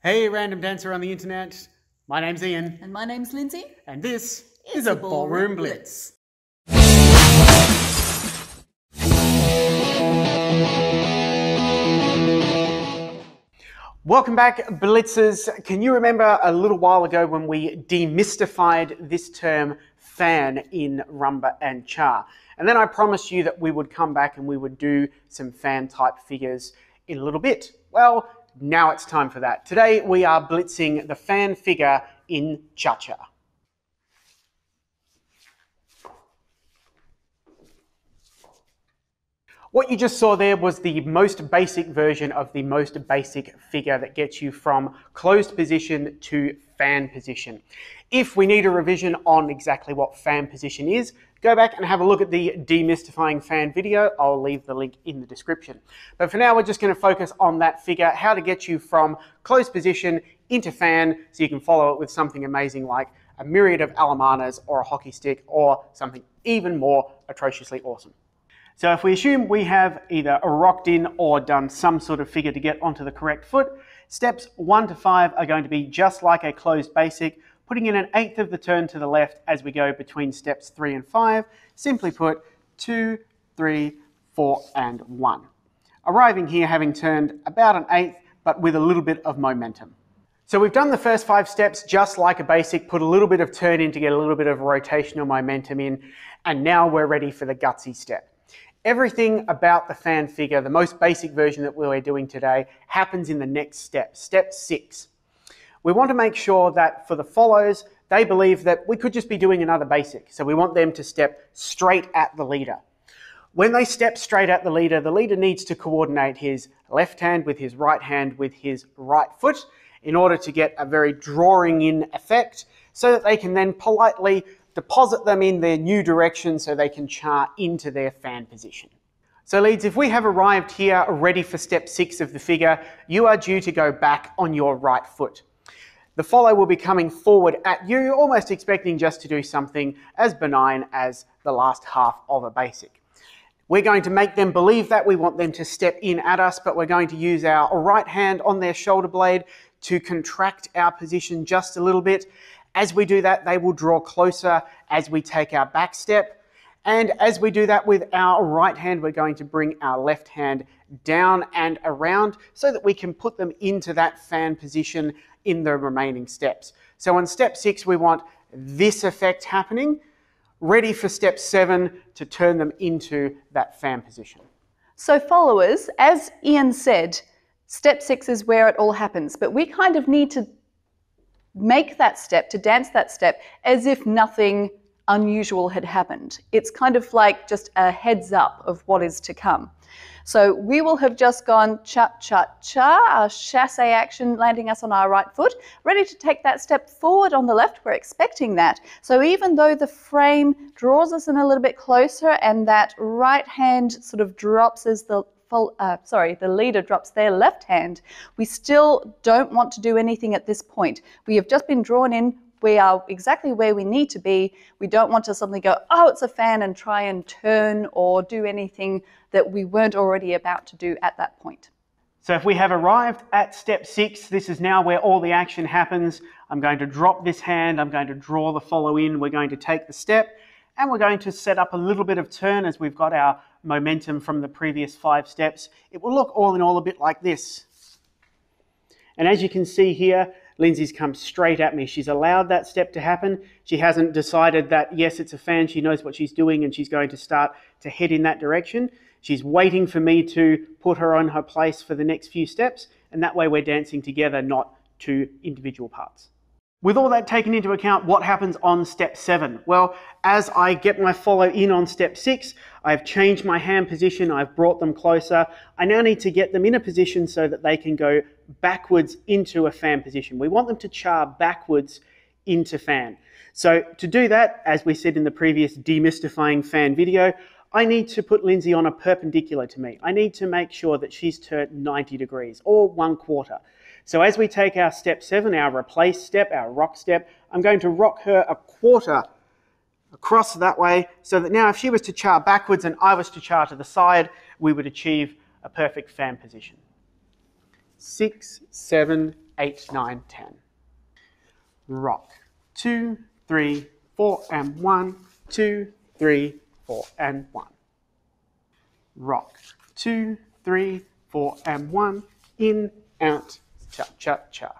Hey random dancer on the internet, my name's Ian. And my name's Lindsay. And this is a Ballroom Blitz. Welcome back, Blitzers. Can you remember a little while ago when we demystified this term fan in rumba and cha? And then I promised you that we would come back and we would do some fan type figures in a little bit. Well, now it's time for that. Today we are blitzing the fan figure in cha-cha. What you just saw there was the most basic version of the most basic figure that gets you from closed position to fan position. If we need a revision on exactly what fan position is, go back and have a look at the demystifying fan video. I'll leave the link in the description. But for now, we're just going to focus on that figure, how to get you from closed position into fan so you can follow it with something amazing like a myriad of alamanas or a hockey stick or something even more atrociously awesome. So if we assume we have either rocked in or done some sort of figure to get onto the correct foot, steps 1 to 5 are going to be just like a closed basic, putting in 1/8 of the turn to the left as we go between steps 3 and 5. Simply put, 2, 3, 4, and 1. Arriving here having turned about 1/8, but with a little bit of momentum. So we've done the first 5 steps just like a basic, put a little bit of turn in to get a little bit of rotational momentum in, and now we're ready for the gutsy step. Everything about the fan figure, the most basic version that we're doing today, happens in the next step, step 6. We want to make sure that for the follows, they believe that we could just be doing another basic. So we want them to step straight at the leader. When they step straight at the leader needs to coordinate his left hand with his right hand with his right foot in order to get a very drawing in effect so that they can then politely deposit them in their new direction so they can char into their fan position. So leads, if we have arrived here ready for step 6 of the figure, you are due to go back on your right foot. The follow will be coming forward at you, almost expecting just to do something as benign as the last half of a basic. We're going to make them believe that we want them to step in at us, but we're going to use our right hand on their shoulder blade to contract our position just a little bit. As we do that, they will draw closer as we take our back step. And as we do that with our right hand, we're going to bring our left hand down and around so that we can put them into that fan position in the remaining steps. So on step 6, we want this effect happening, ready for step 7 to turn them into that fan position. So followers, as Ian said, step 6 is where it all happens, but we kind of need to make that step, to dance that step, as if nothing unusual had happened. It's kind of like just a heads up of what is to come. So we will have just gone cha-cha-cha, our chasse action landing us on our right foot, ready to take that step forward on the left. We're expecting that. So even though the frame draws us in a little bit closer and that right hand sort of drops as the leader drops their left hand, we still don't want to do anything at this point. We have just been drawn in. We are exactly where we need to be. We don't want to suddenly go, oh, it's a fan, and try and turn or do anything that we weren't already about to do at that point. So if we have arrived at step 6, this is now where all the action happens. I'm going to drop this hand. I'm going to draw the follow in. We're going to take the step, and we're going to set up a little bit of turn as we've got our momentum from the previous 5 steps. It will look all in all a bit like this. And as you can see here, Lindsay's come straight at me. She's allowed that step to happen. She hasn't decided that, yes, it's a fan. She knows what she's doing and she's going to start to head in that direction. She's waiting for me to put her on her place for the next few steps. And that way we're dancing together, not two individual parts. With all that taken into account, what happens on step 7? Well, as I get my follow in on step 6, I've changed my hand position, I've brought them closer. I now need to get them in a position so that they can go backwards into a fan position. We want them to char backwards into fan. So to do that, as we said in the previous demystifying fan video, I need to put Lindsay on a perpendicular to me. I need to make sure that she's turned 90 degrees or 1/4. So as we take our step 7, our replace step, our rock step, I'm going to rock her 1/4 across that way so that now if she was to char backwards and I was to char to the side, we would achieve a perfect fan position. 6, 7, 8, 9, 10. Rock. 2, 3, 4, and 1. 2, 3, 4, and 1. Rock. 2, 3, 4, and 1. In, out, cha, cha, cha.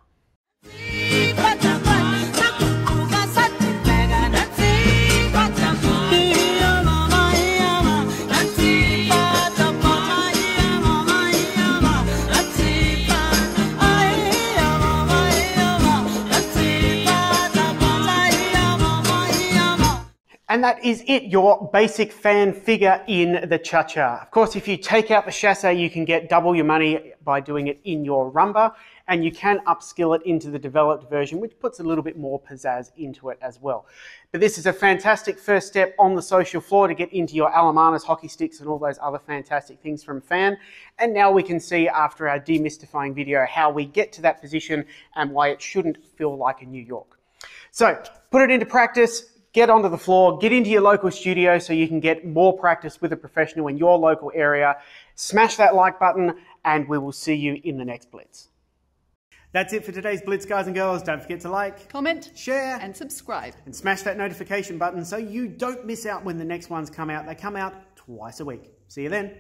And that is it, your basic fan figure in the cha-cha. Of course, if you take out the chassé, you can get double your money by doing it in your rumba, and you can upskill it into the developed version, which puts a little bit more pizzazz into it as well. But this is a fantastic first step on the social floor to get into your alemanas, hockey sticks, and all those other fantastic things from fan. And now we can see, after our demystifying video, how we get to that position and why it shouldn't feel like a New York. So, put it into practice. Get onto the floor, get into your local studio so you can get more practice with a professional in your local area. Smash that like button, and we will see you in the next Blitz. That's it for today's Blitz, guys and girls. Don't forget to like, comment, share, and subscribe. And smash that notification button so you don't miss out when the next ones come out. They come out twice a week. See you then.